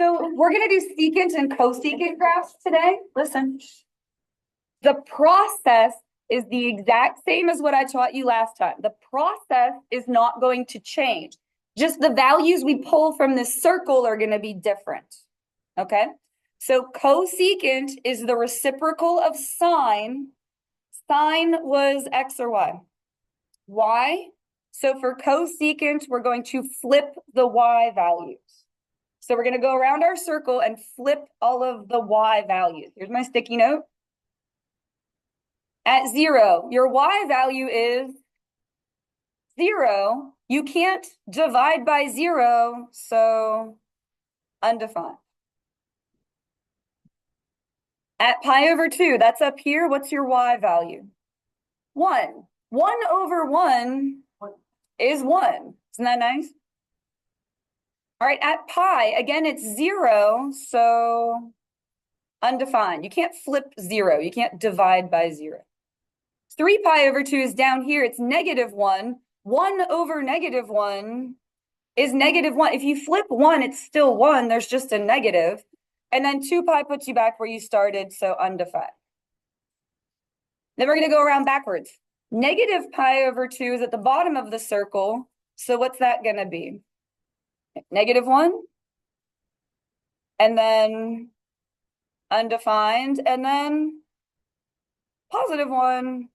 So we're going to do secant and cosecant graphs today. Listen. The process is the exact same as what I taught you last time. The process is not going to change. Just the values we pull from this circle are going to be different. Okay? So cosecant is the reciprocal of sine. Sine was x or y? Y. So for cosecant, we're going to flip the y values. So we're going to go around our circle and flip all of the y values. Here's my sticky note. At 0, your y value is 0. You can't divide by 0, so undefined. At pi over 2, that's up here. What's your y value? 1. 1 over 1 is 1. Isn't that nice? All right, at pi, again, it's 0, so undefined. You can't flip 0. You can't divide by 0. 3 pi over 2 is down here. It's negative 1. 1 over negative 1 is negative 1. If you flip 1, it's still 1. There's just a negative. And then 2 pi puts you back where you started, so undefined. Then we're going to go around backwards. Negative pi over 2 is at the bottom of the circle. So what's that going to be? Negative 1. And then undefined. And then positive 1.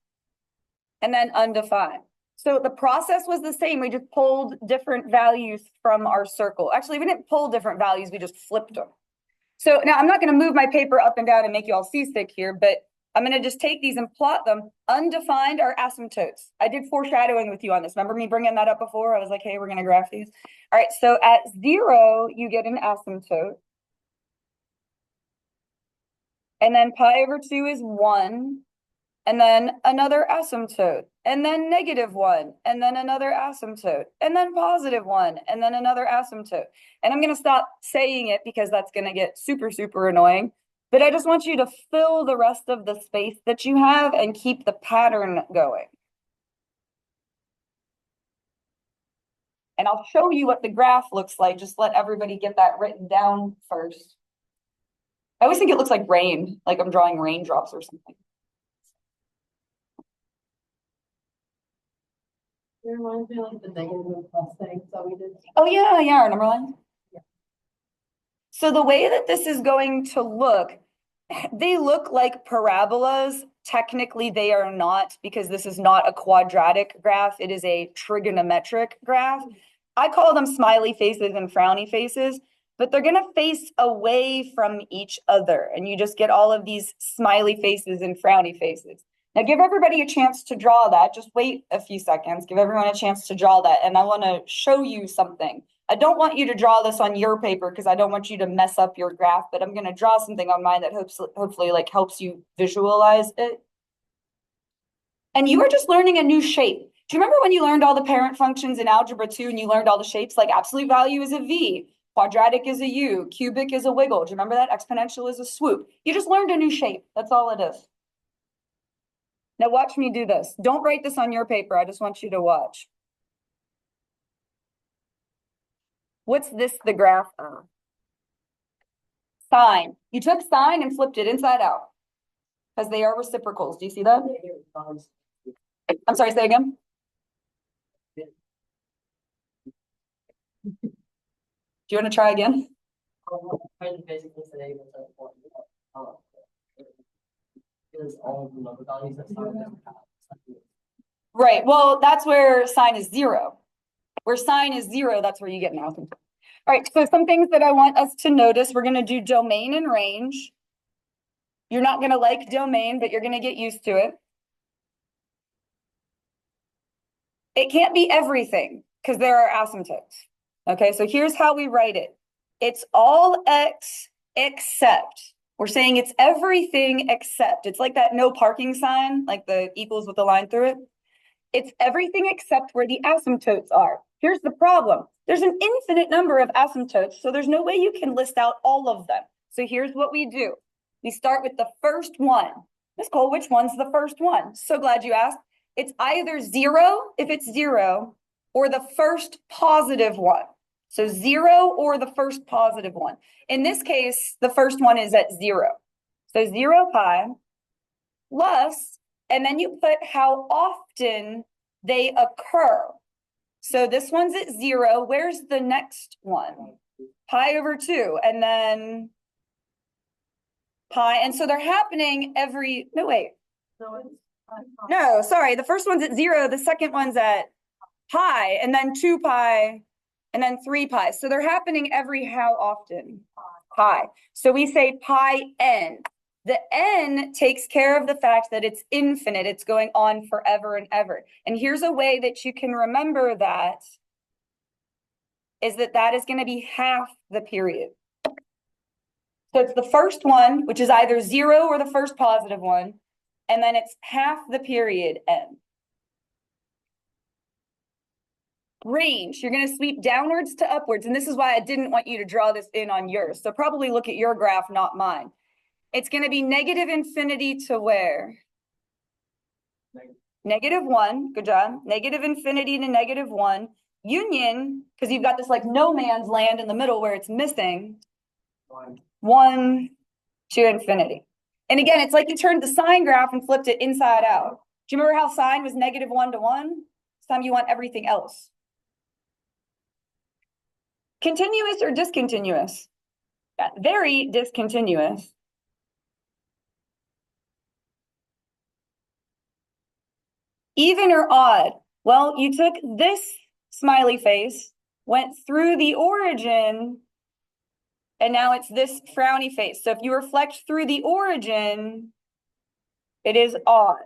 And then undefined. So the process was the same. We just pulled different values from our circle. Actually, we didn't pull different values. We just flipped them. So now I'm not going to move my paper up and down and make you all seasick here, but I'm going to just take these and plot them. Undefined are asymptotes. I did foreshadowing with you on this. Remember me bringing that up before? I was like, hey, we're going to graph these. All right, so at 0, you get an asymptote. And then pi over 2 is 1. And then another asymptote, and then negative 1, and then another asymptote, and then positive 1, and then another asymptote. And I'm going to stop saying it because that's going to get super, super annoying. But I just want you to fill the rest of the space that you have and keep the pattern going. And I'll show you what the graph looks like. Just let everybody get that written down first. I always think it looks like rain, like I'm drawing raindrops or something. It reminds me of like the negative plus thing that we did. Oh yeah, our number line. Yeah. So the way that this is going to look, they look like parabolas. Technically, they are not, because this is not a quadratic graph. It is a trigonometric graph. I call them smiley faces and frowny faces, but they're going to face away from each other. And you just get all of these smiley faces and frowny faces. Now give everybody a chance to draw that. Just wait a few seconds. Give everyone a chance to draw that. And I want to show you something. I don't want you to draw this on your paper because I don't want you to mess up your graph, but I'm going to draw something on mine that hopefully like helps you visualize it. And you are just learning a new shape. Do you remember when you learned all the parent functions in algebra 2 and you learned all the shapes? Like absolute value is a V, quadratic is a U, cubic is a wiggle. Do you remember that? Exponential is a swoop. You just learned a new shape. That's all it is. Now watch me do this. Don't write this on your paper. I just want you to watch. What's this the graph of? Sine. You took sine and flipped it inside out because they are reciprocals. Do you see that? I'm sorry, say again. Do you want to try again? All the number values right. Well, that's where sine is 0. Where sine is 0, that's where you get an asymptote. All right. So some things that I want us to notice, we're going to do domain and range. You're not going to like domain, but you're going to get used to it. It can't be everything because there are asymptotes. Okay. So here's how we write it. It's all x except. We're saying it's everything except. It's like that no parking sign, like the equals with the line through it. It's everything except where the asymptotes are. Here's the problem. There's an infinite number of asymptotes, so there's no way you can list out all of them. So here's what we do. We start with the first one. Miss Cole, which one's the first one? So glad you asked. It's either 0, if it's 0, or the first positive one. So 0 or the first positive one. In this case, the first one is at 0. So 0 pi plus, and then you put how often they occur. So this one's at 0. Where's the next one? Pi over 2, and then pi. And so they're happening every, no, wait. No, sorry. The first one's at 0. The second one's at pi, and then 2 pi, and then 3 pi. So they're happening every how often? Pi. So we say pi n. The n takes care of the fact that it's infinite. It's going on forever and ever. And here's a way that you can remember that is that is going to be half the period. So it's the first one, which is either 0 or the first positive one, and then it's half the period n. Range, you're going to sweep downwards to upwards. And this is why I didn't want you to draw this in on yours. So probably look at your graph, not mine. It's going to be negative infinity to where? Negative 1. Good job. Negative infinity to negative 1. Union, because you've got this like no man's land in the middle where it's missing. 1 to infinity. And again, it's like you turned the sine graph and flipped it inside out. Do you remember how sine was negative 1 to 1? This time you want everything else. Continuous or discontinuous? Yeah, very discontinuous. Even or odd? Well, you took this smiley face, went through the origin, and now it's this frowny face. So if you reflect through the origin, it is odd.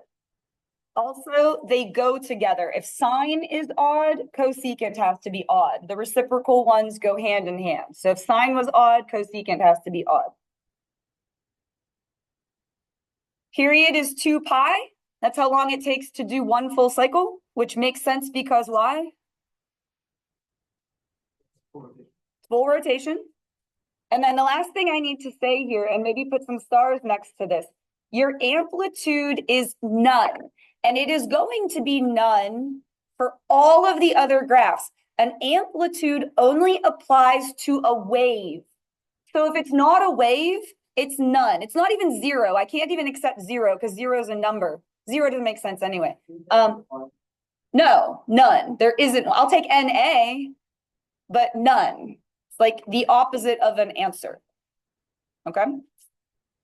Also, they go together. If sine is odd, cosecant has to be odd. The reciprocal ones go hand in hand. So if sine was odd, cosecant has to be odd. Period is 2 pi. That's how long it takes to do one full cycle, which makes sense because why? Full rotation. And then the last thing I need to say here, and maybe put some stars next to this, your amplitude is none. And it is going to be none for all of the other graphs. An amplitude only applies to a wave. So if it's not a wave, it's none. It's not even 0. I can't even accept 0 because 0 is a number. 0 doesn't make sense anyway. No, none. There isn't. I'll take NA, but none. It's like the opposite of an answer. Okay?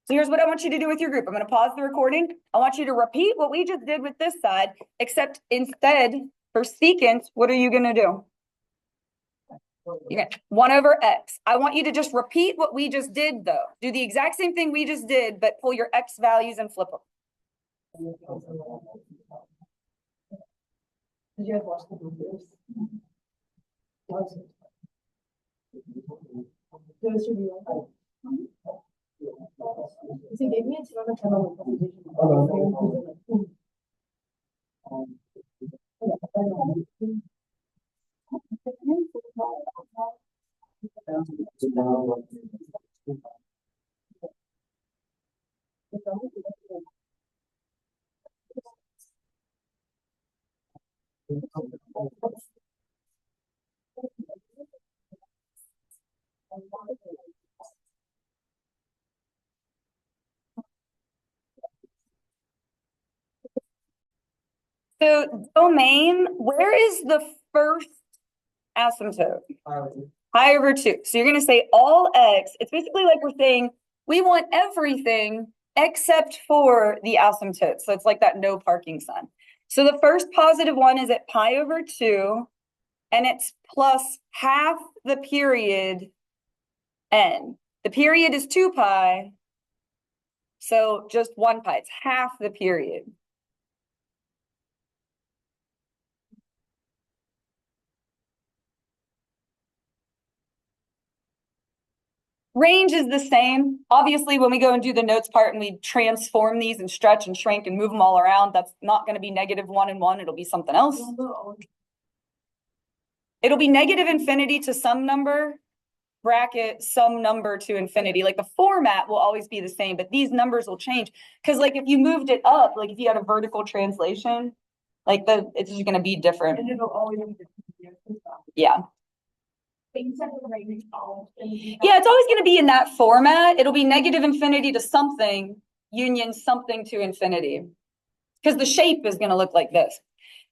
So here's what I want you to do with your group. I'm going to pause the recording. I want you to repeat what we just did with this side, except instead for secant, what are you going to do? You're going to 1 over x. I want you to just repeat what we just did, though. Do the exact same thing we just did, but pull your x values and flip them. Did you guys watch the videos? Those are he gave me a 2 on the channel presentation. So domain, where is the first asymptote? Pi over 2. So you're going to say all x. It's basically like we're saying we want everything except for the asymptote. So it's like that no parking sign. So the first positive one is at pi over 2, and it's plus half the period n. The period is 2 pi, so just 1 pi. It's half the period. Range is the same. Obviously, when we go and do the notes part and we transform these and stretch and shrink and move them all around, that's not going to be -1 and 1. It'll be something else. It'll be negative infinity to some number, bracket some number to infinity. Like the format will always be the same, but these numbers will change. Because like if you moved it up, like if you had a vertical translation, like it's just going to be different. And it'll always be different. Yeah. Yeah, it's always going to be in that format. It'll be negative infinity to something, union something to infinity. Because the shape is going to look like this.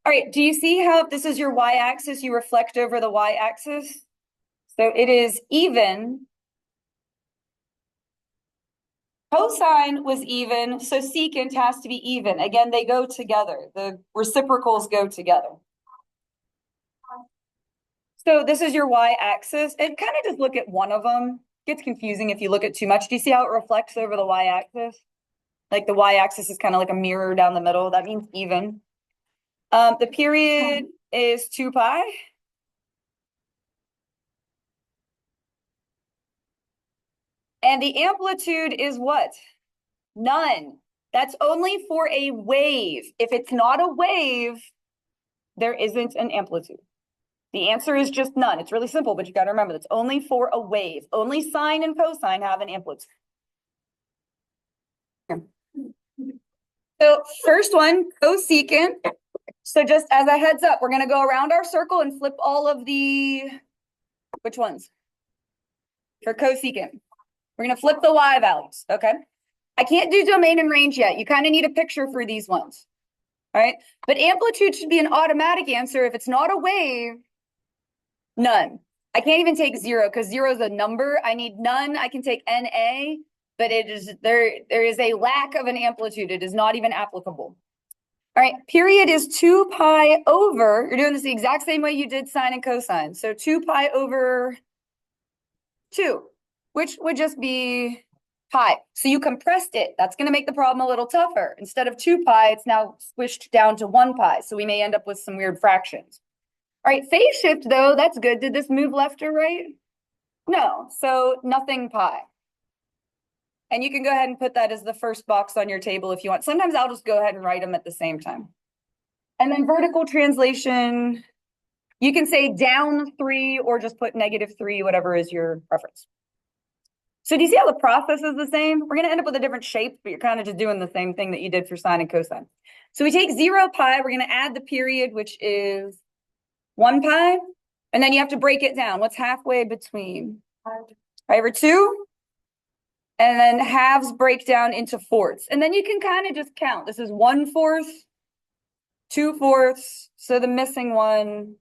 All right, do you see how if this is your y-axis, you reflect over the y-axis? So it is even. Cosine was even, so secant has to be even. Again, they go together. The reciprocals go together. So this is your y-axis. And kind of just look at one of them. It gets confusing if you look at too much. Do you see how it reflects over the y-axis? Like the y-axis is kind of like a mirror down the middle. That means even. The period is 2 pi. And the amplitude is what? None. That's only for a wave. If it's not a wave, there isn't an amplitude. The answer is just none. It's really simple, but you got to remember that's only for a wave. Only sine and cosine have an amplitude. So first one, cosecant. So just as a heads up, we're going to go around our circle and flip all of the, which ones? For cosecant. We're going to flip the y values, okay? I can't do domain and range yet. You kind of need a picture for these ones, all right? But amplitude should be an automatic answer. If it's not a wave, none. I can't even take 0 because 0 is a number. I need none. I can take NA, but it is there is a lack of an amplitude. It is not even applicable. All right, period is 2 pi over, you're doing this the exact same way you did sine and cosine. So 2 pi over 2, which would just be pi. So you compressed it. That's going to make the problem a little tougher. Instead of 2 pi, it's now squished down to 1 pi. So we may end up with some weird fractions. All right, phase shift though, that's good. Did this move left or right? No, so nothing pi. And you can go ahead and put that as the first box on your table if you want. Sometimes I'll just go ahead and write them at the same time. And then vertical translation, you can say down 3 or just put -3, whatever is your preference. So do you see how the process is the same? We're going to end up with a different shape, but you're kind of just doing the same thing that you did for sine and cosine. So we take 0 pi, we're going to add the period, which is 1 pi, and then you have to break it down. What's halfway between? Pi over 2, and then halves break down into fourths. And then you can kind of just count. This is 1/4, 2/4, so the missing one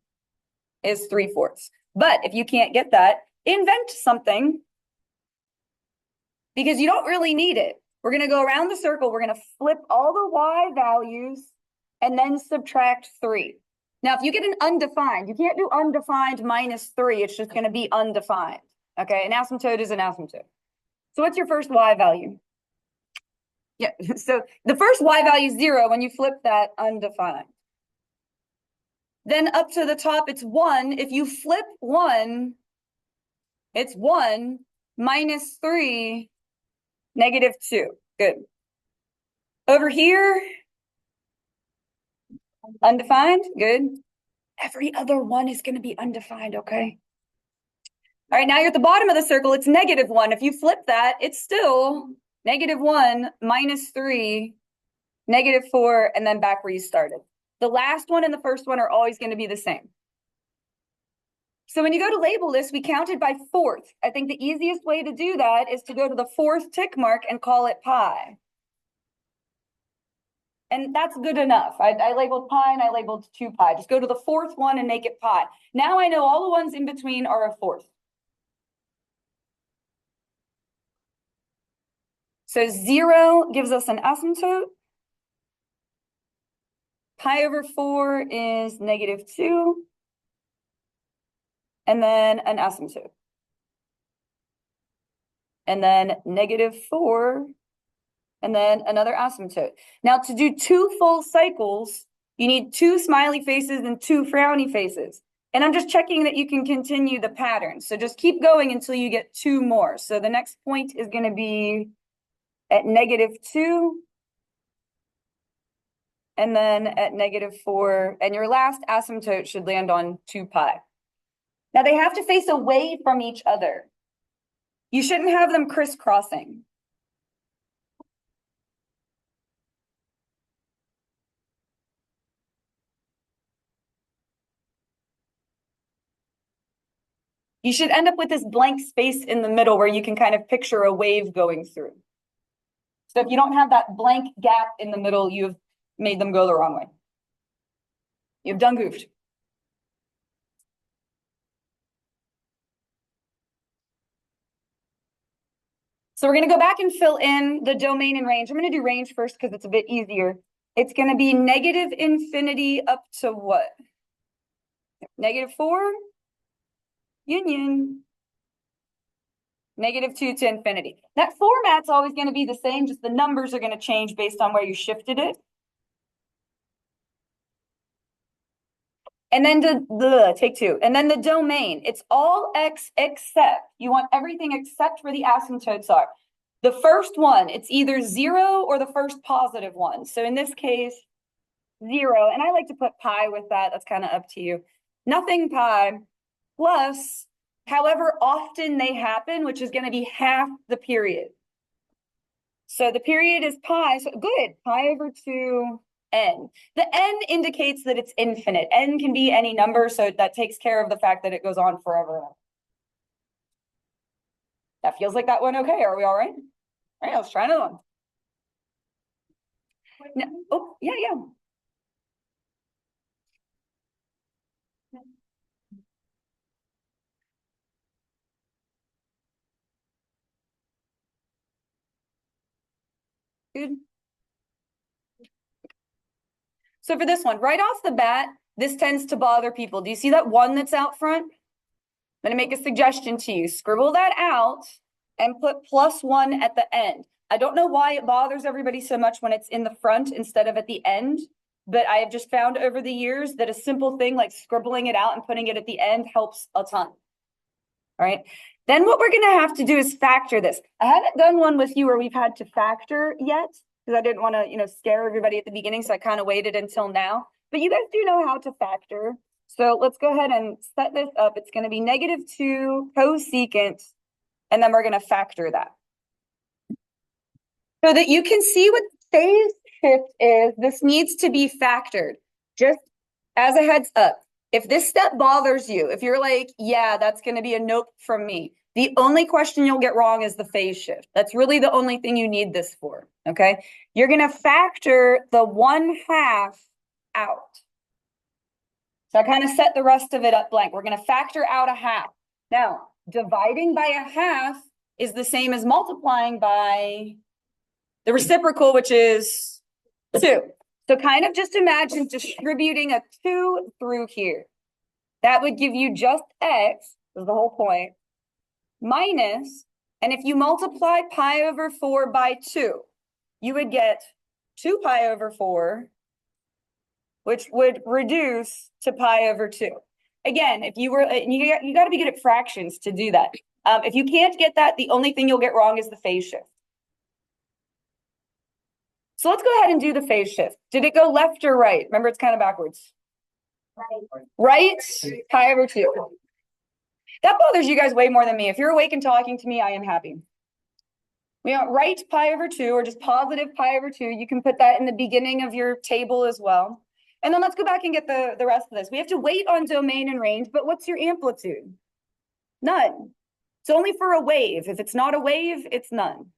is 3/4. But if you can't get that, invent something because you don't really need it. We're going to go around the circle. We're going to flip all the y values and then subtract 3. Now, if you get an undefined, you can't do undefined -3. It's just going to be undefined. Okay, an asymptote is an asymptote. So what's your first y value? Yeah, so the first y value is 0 when you flip that undefined. Then up to the top, it's 1. If you flip 1, it's 1 -3, -2. Good. Over here, undefined. Good. Every other one is going to be undefined, okay? All right, now you're at the bottom of the circle. It's -1. If you flip that, it's still -1 -3, -4, and then back where you started. The last one and the first one are always going to be the same. So when you go to label this, we counted by fourth. I think the easiest way to do that is to go to the fourth tick mark and call it pi. And that's good enough. I labeled pi and I labeled 2 pi. Just go to the fourth one and make it pi. Now I know all the ones in between are a fourth. So 0 gives us an asymptote. Pi over 4 is -2. And then an asymptote. And then -4. And then another asymptote. Now to do 2 full cycles, you need 2 smiley faces and 2 frowny faces. And I'm just checking that you can continue the pattern. So just keep going until you get 2 more. So the next point is going to be at -2. And then at -4. And your last asymptote should land on 2 pi. Now they have to face away from each other. You shouldn't have them crisscrossing. You should end up with this blank space in the middle where you can kind of picture a wave going through. So if you don't have that blank gap in the middle, you've made them go the wrong way. You've done goofed. So we're going to go back and fill in the domain and range. I'm going to do range first because it's a bit easier. It's going to be negative infinity up to what? -4, union. -2 to infinity. That format's always going to be the same, just the numbers are going to change based on where you shifted it. And then take two. And then the domain, it's all x except, you want everything except where the asymptotes are. The first one, it's either 0 or the first positive one. So in this case, 0. And I like to put pi with that. That's kind of up to you. Nothing pi plus however often they happen, which is going to be half the period. So the period is pi. So good. Pi over 2 n. The n indicates that it's infinite. N can be any number, so that takes care of the fact that it goes on forever. That feels like that one okay. Are we all right? All right, let's try another one. No, oh, yeah. Good. So for this one, right off the bat, this tends to bother people. Do you see that 1 that's out front? I'm going to make a suggestion to you. Scribble that out and put +1 at the end. I don't know why it bothers everybody so much when it's in the front instead of at the end, but I have just found over the years that a simple thing like scribbling it out and putting it at the end helps a ton. All right. Then what we're going to have to do is factor this. I haven't done one with you where we've had to factor yet because I didn't want to, scare everybody at the beginning. So I kind of waited until now, but you guys do know how to factor. So let's go ahead and set this up. It's going to be -2 cosecant, and then we're going to factor that. So that you can see what phase shift is, this needs to be factored. Just as a heads up, if this step bothers you, if you're like, yeah, that's going to be a nope from me, the only question you'll get wrong is the phase shift. That's really the only thing you need this for, okay? You're going to factor the 1/2 out. So I kind of set the rest of it up blank. We're going to factor out 1/2. Now, dividing by 1/2 is the same as multiplying by the reciprocal, which is 2. So kind of just imagine distributing a 2 through here. That would give you just x, is the whole point, minus, and if you multiply pi over 4 by 2, you would get 2 pi over 4, which would reduce to pi over 2. Again, if you were, you got to be good at fractions to do that. If you can't get that, the only thing you'll get wrong is the phase shift. So let's go ahead and do the phase shift. Did it go left or right? Remember, it's kind of backwards. Right, pi over 2. That bothers you guys way more than me. If you're awake and talking to me, I am happy. We want right pi over 2 or just positive pi over 2. You can put that in the beginning of your table as well. And then let's go back and get the rest of this. We have to wait on domain and range, but what's your amplitude? None. It's only for a wave. If it's not a wave, it's none.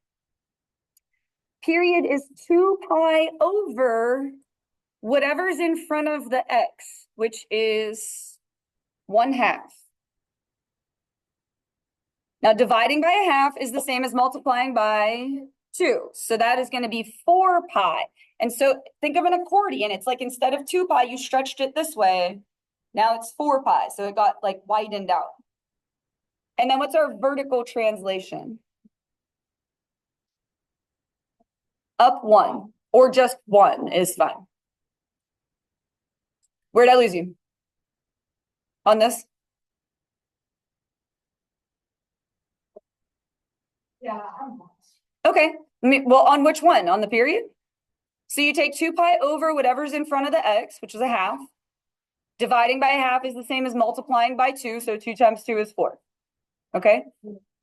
Period is 2 pi over whatever's in front of the x, which is 1/2. Now, dividing by 1/2 is the same as multiplying by 2. So that is going to be 4 pi. And so think of an accordion. It's like instead of 2 pi, you stretched it this way. Now it's 4 pi. So it got like widened out. And then what's our vertical translation? Up 1 or just 1 is fine. Where did I lose you? On this? Yeah, I'm lost. Okay. Well, on which one? On the period? So you take 2 pi over whatever's in front of the x, which is 1/2. Dividing by 1/2 is the same as multiplying by 2. So 2 times 2 is 4. Okay.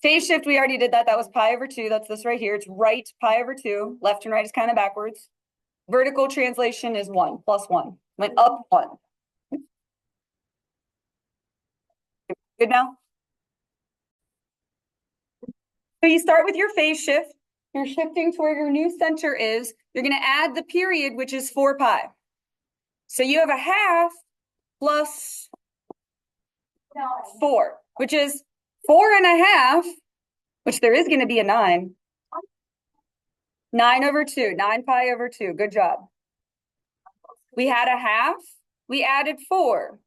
Phase shift, we already did that. That was pi over 2. That's this right here. It's right pi over 2. Left and right is kind of backwards. Vertical translation is 1 plus 1. Went up 1. Good now? So you start with your phase shift. You're shifting to where your new center is. You're going to add the period, which is 4 pi. So you have a half plus 4, which is 4.5, which there is going to be a 9. 9 over 2, 9 pi over 2. Good job. We had a half. We added 4.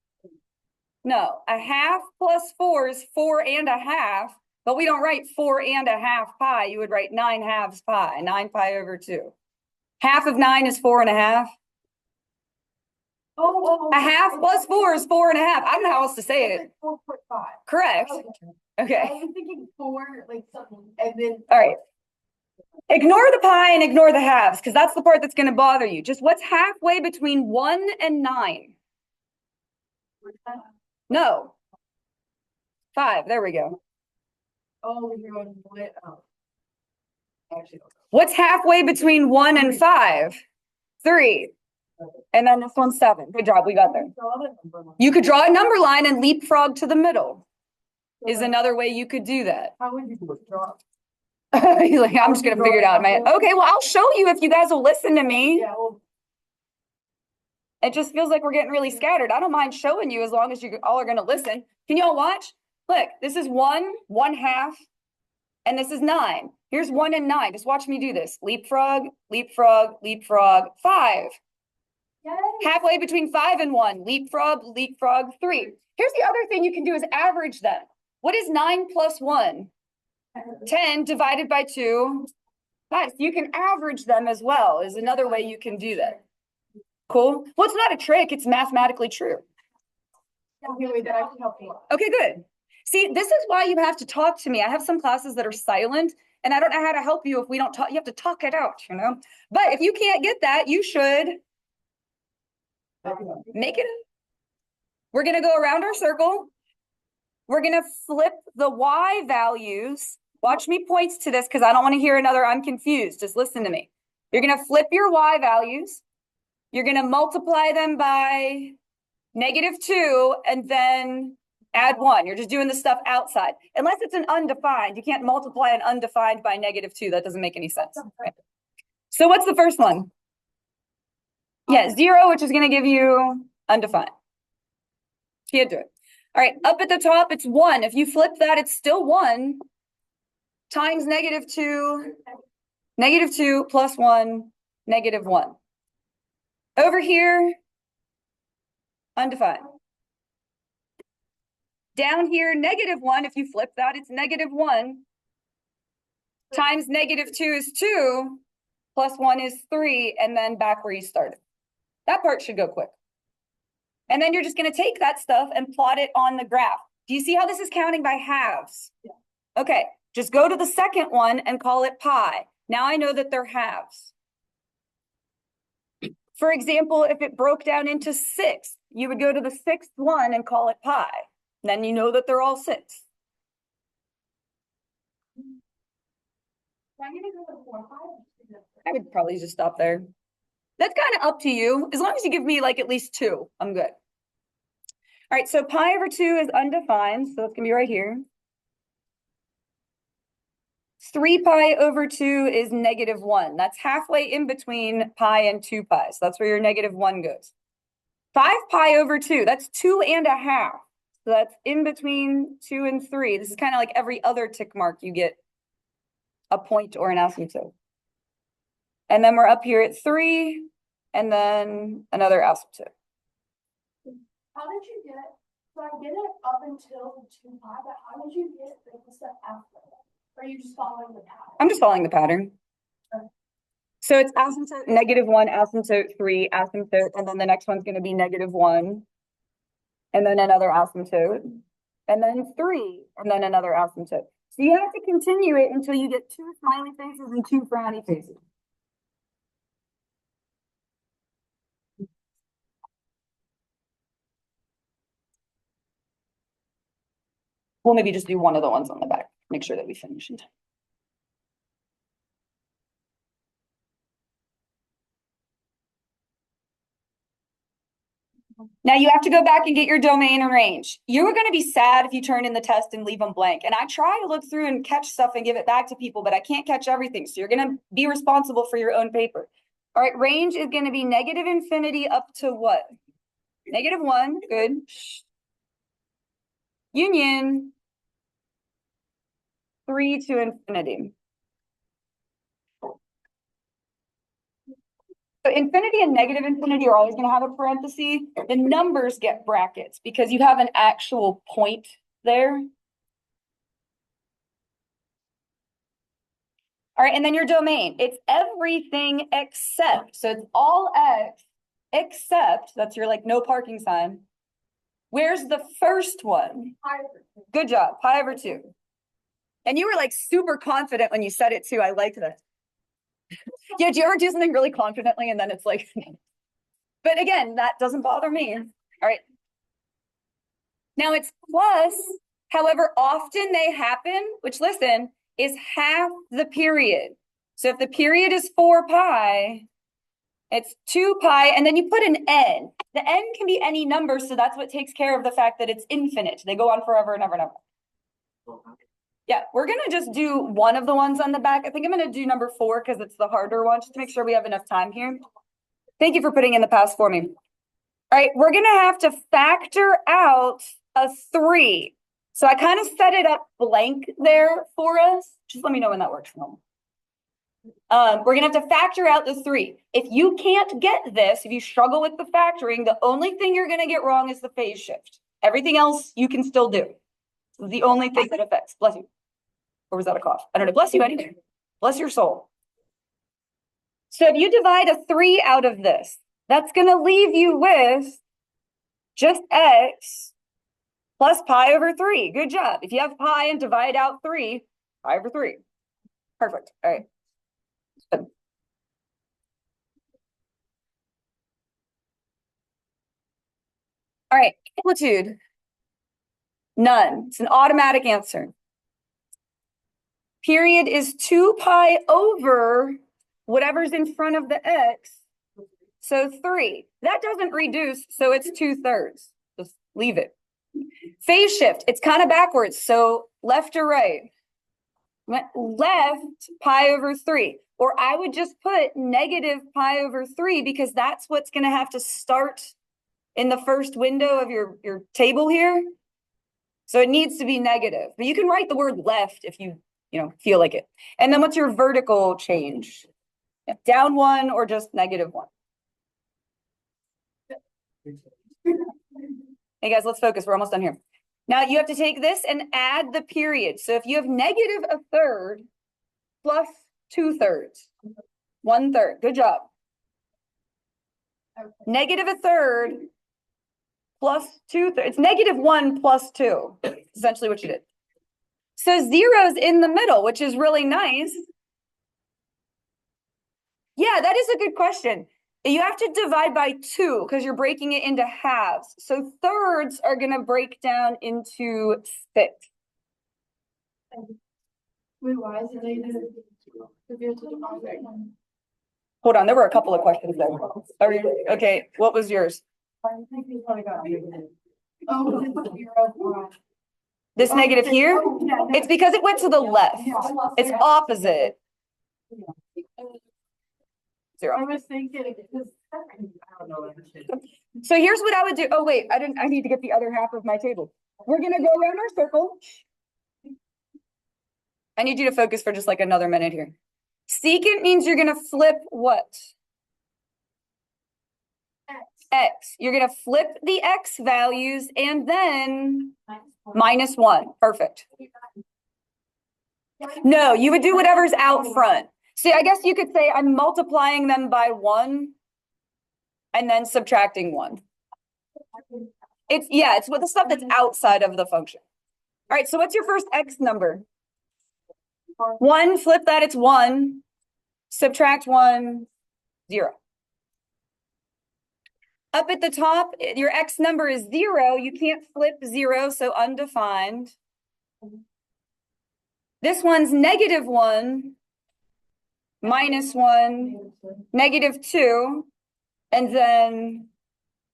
No, a half plus 4 is 4.5, but we don't write 4.5 pi. You would write 9 halves pi, 9 pi over 2. Half of 9 is 4.5. A half plus 4 is 4.5. I don't know how else to say it. 4.5. Correct. Okay. I was thinking 4, like something, and then. All right. Ignore the pi and ignore the halves, because that's the part that's going to bother you. Just what's halfway between 1 and 9? No. 5. There we go. Oh, you're going to split. Oh. Actually, What's halfway between 1 and 5? 3. And then this one's 7. Good job. We got there. You could draw a number line and leapfrog to the middle is another way you could do that. How would you draw? He's like, I'm just going to figure it out, man. Okay, well, I'll show you if you guys will listen to me. Yeah, well, It just feels like we're getting really scattered. I don't mind showing you as long as you all are going to listen. Can you all watch? Look, this is 1, 1/2, and this is 9. Here's 1 and 9. Just watch me do this. Leapfrog, leapfrog, leapfrog, 5. yay. Halfway between 5 and 1. Leapfrog, leapfrog, 3. Here's the other thing you can do is average them. What is 9 plus 1? 10 divided by 2. 5. You can average them as well is another way you can do that. Cool. Well, it's not a trick. It's mathematically true. Okay, wait, that actually helped a lot. Okay, good. See, this is why you have to talk to me. I have some classes that are silent, and I don't know how to help you if we don't talk. You have to talk it out, you know? But if you can't get that, you should make it. We're going to go around our circle. We're going to flip the y values. Watch me points to this because I don't want to hear another I'm confused. Just listen to me. You're going to flip your y values. You're going to multiply them by -2 and then add 1. You're just doing the stuff outside. Unless it's an undefined. You can't multiply an undefined by -2. That doesn't make any sense. Right? So what's the first one? Yeah, 0, which is going to give you undefined. Can't do it. All right, up at the top, it's 1. If you flip that, it's still 1 times -2, -2 plus 1, -1. Over here, undefined. Down here, -1, if you flip that, it's -1 times -2 is 2, plus 1 is 3, and then back where you started. That part should go quick. And then you're just going to take that stuff and plot it on the graph. Do you see how this is counting by halves? Yeah. Okay, just go to the second one and call it pi. Now I know that they're halves. For example, if it broke down into 6, you would go to the 6th one and call it pi. Then you know that they're all 6. I would probably just stop there. That's kind of up to you. As long as you give me like at least 2, I'm good. All right, so pi over 2 is undefined, so it's gonna be right here. 3 pi over 2 is -1. That's halfway in between pi and 2 pi, so that's where your -1 goes. 5 pi over 2, that's 2.5. So that's in between 2 and 3. This is kind of like every other tick mark you get a point or an asymptote. And then we're up here at 3, and then another asymptote. How did you get, so I get it up until the 2 pi, but how did you get the step after that? Or are you just following the pattern? I'm just following the pattern. Okay. So it's asymptote -1, asymptote 3, asymptote, and then the next one's going to be -1, and then another asymptote, and then 3, and then another asymptote. So you have to continue it until you get 2 smiley faces and 2 frowny faces. We'll maybe just do one of the ones on the back. Make sure that we finish in time. Now you have to go back and get your domain and range. You are going to be sad if you turn in the test and leave them blank. And I try to look through and catch stuff and give it back to people, but I can't catch everything. So you're going to be responsible for your own paper. All right, range is going to be negative infinity up to what? -1, good. Union 3 to infinity. So infinity and negative infinity are always going to have a parenthesis. The numbers get brackets because you have an actual point there. All right, and then your domain. It's everything except, so it's all X except, that's your like no parking sign. Where's the first one? Good job, pi over 2. And you were like super confident when you said it too. I liked that. Yeah, do you ever do something really confidently and then it's like, but again, that doesn't bother me. All right. Now it's plus, however often they happen, which listen, is half the period. So if the period is 4 pi, it's 2 pi, and then you put an n. The n can be any number, so that's what takes care of the fact that it's infinite. They go on forever and ever and ever. Yeah, we're going to just do one of the ones on the back. I think I'm going to do number 4 because it's the harder one, just to make sure we have enough time here. Thank you for putting in the past for me. All right, we're going to have to factor out a 3. So I kind of set it up blank there for us. Just let me know when that works. We're going to have to factor out the 3. If you can't get this, if you struggle with the factoring, the only thing you're going to get wrong is the phase shift. Everything else you can still do. The only thing that affects. Bless you. Or was that a cough? I don't know. Bless you, Eddie. Bless your soul. So if you divide a 3 out of this, that's going to leave you with just x plus pi over 3. Good job. If you have pi and divide out 3, pi over 3. Perfect. All right. Good. All right. Amplitude. None. It's an automatic answer. Period is 2 pi over whatever's in front of the x. So 3. That doesn't reduce, so it's 2/3. Just leave it. Phase shift, it's kind of backwards, so left or right? Left pi over 3. Or I would just put negative pi over 3 because that's what's going to have to start in the first window of your table here. So it needs to be negative. But you can write the word left if you feel like it. And then what's your vertical change? Down 1 or just -1? Hey guys, let's focus. We're almost done here. Now you have to take this and add the period. So if you have -1/3 plus 2/3, 1/3. Good job. -1/3 plus 2/3. It's -1 plus 2. Essentially what you did. So 0's in the middle, which is really nice. Yeah, that is a good question. You have to divide by 2 because you're breaking it into halves. So thirds are going to break down into 6. Wait, why is it Hold on, there were a couple of questions there. Okay, what was yours? This negative here? It's because it went to the left. It's opposite. 0. I was thinking because I don't know. So here's what I would do. Oh, wait, I need to get the other half of my table. We're going to go around our circle. I need you to focus for just like another minute here. Secant means you're going to flip what? X. You're going to flip the X values and then -1. Perfect. No, you would do whatever's out front. See, I guess you could say I'm multiplying them by 1 and then subtracting 1. It's with the stuff that's outside of the function. All right, so what's your first X number? 1, flip that, it's 1. Subtract 1, 0. Up at the top, your X number is 0. You can't flip 0, so undefined. This one's -1, -1, -2, and then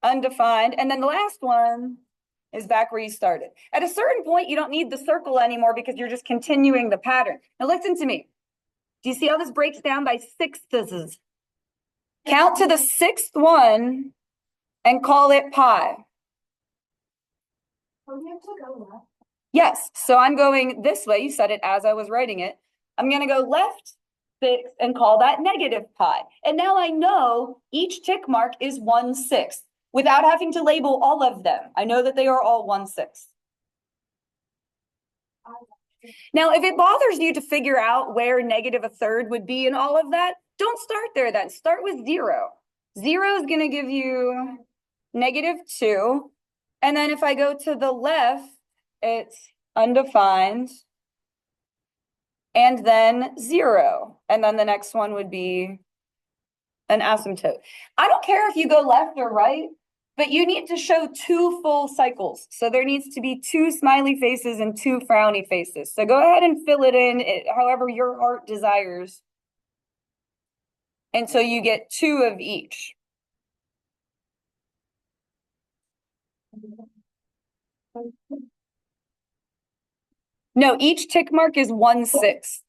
undefined. And then the last one is back where you started. At a certain point, you don't need the circle anymore because you're just continuing the pattern. Now listen to me. Do you see how this breaks down by sixths? Count to the sixth one and call it pi. Oh, you have to go left. Yes, so I'm going this way. You said it as I was writing it. I'm going to go left 6 and call that negative pi. And now I know each tick mark is 1/6 without having to label all of them. I know that they are all 1/6. Now, if it bothers you to figure out where negative a third would be in all of that, don't start there then. Start with 0. 0 is going to give you -2. And then if I go to the left, it's undefined. And then 0. And then the next one would be an asymptote. I don't care if you go left or right, but you need to show 2 full cycles. So there needs to be 2 smiley faces and 2 frowny faces. So go ahead and fill it in however your heart desires until you get 2 of each. No, each tick mark is 1/6.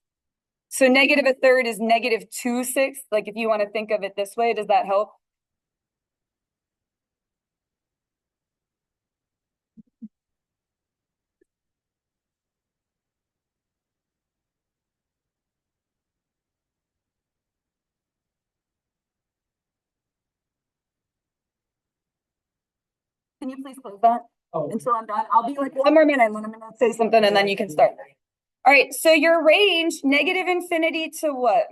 So negative a third is -2/6. Like if you want to think of it this way, does that help? Can you please close that until I'm done? I'll be like 1 more minute and then I'm gonna say something and then you can start. All right, so your range, -infinity to what?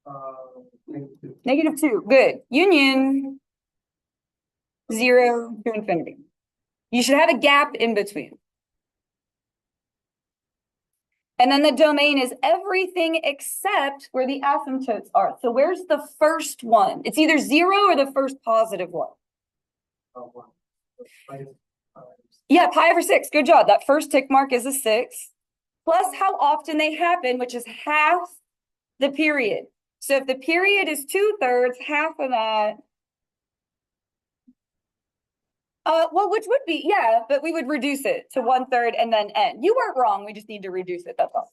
-2, good. Union, 0 to infinity. You should have a gap in between. And then the domain is everything except where the asymptotes are. So where's the first one? It's either 0 or the first positive one. Yeah, pi/6. Good job. That first tick mark is a 6. Plus how often they happen, which is half the period. So if the period is 2/3, half of that. Well, which would be, yeah, but we would reduce it to 1/3 and then n. You weren't wrong. We just need to reduce it. That's all.